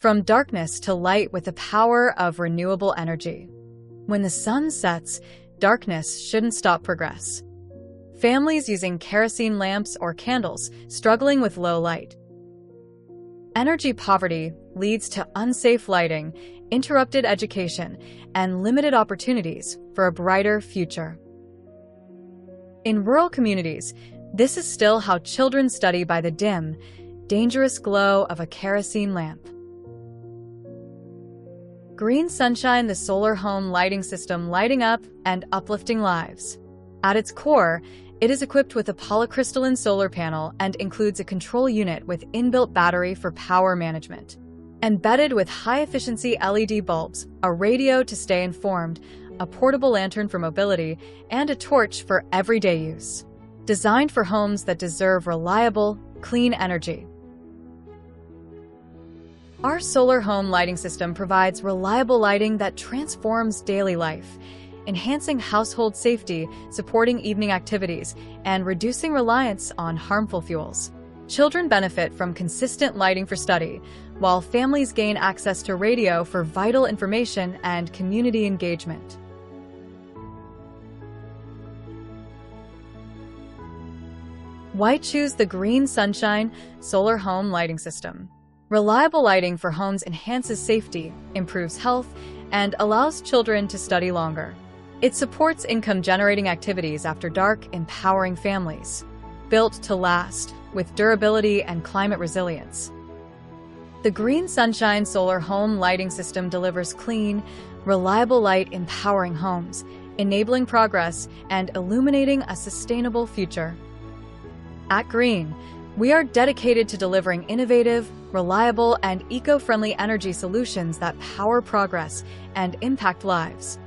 from darkness to light with the power of renewable energy. When the sun sets, darkness shouldn't stop progress. Families using kerosene lamps or candles struggling with low light. Energy poverty leads to unsafe lighting, interrupted education, and limited opportunities for a brighter future. In rural communities, this is still how children study by the dim, dangerous glow of a kerosene lamp. Green SunShine, the solar home lighting system, lighting up and uplifting lives. At its core, it is equipped with a polycrystalline solar panel and includes a control unit with inbuilt battery for power management. Embedded with high-efficiency LED bulbs, a radio to stay informed, a portable lantern for mobility, and a torch for everyday use. Designed for homes that deserve reliable, clean energy. Our solar home lighting system provides reliable lighting that transforms daily life, enhancing household safety, supporting evening activities, and reducing reliance on harmful fuels. Children benefit from consistent lighting for study, while families gain access to radio for vital information and community engagement. Why choose the Green SunShine solar home lighting system? Reliable lighting for homes enhances safety, improves health, and allows children to study longer. It supports income-generating activities after dark, empowering families. Built to last, with durability and climate resilience. The Green SunShine solar home lighting system delivers clean, reliable light, empowering homes, enabling progress, and illuminating a sustainable future. At Green, we are dedicated to delivering innovative, reliable, and eco-friendly energy solutions that power progress and impact lives.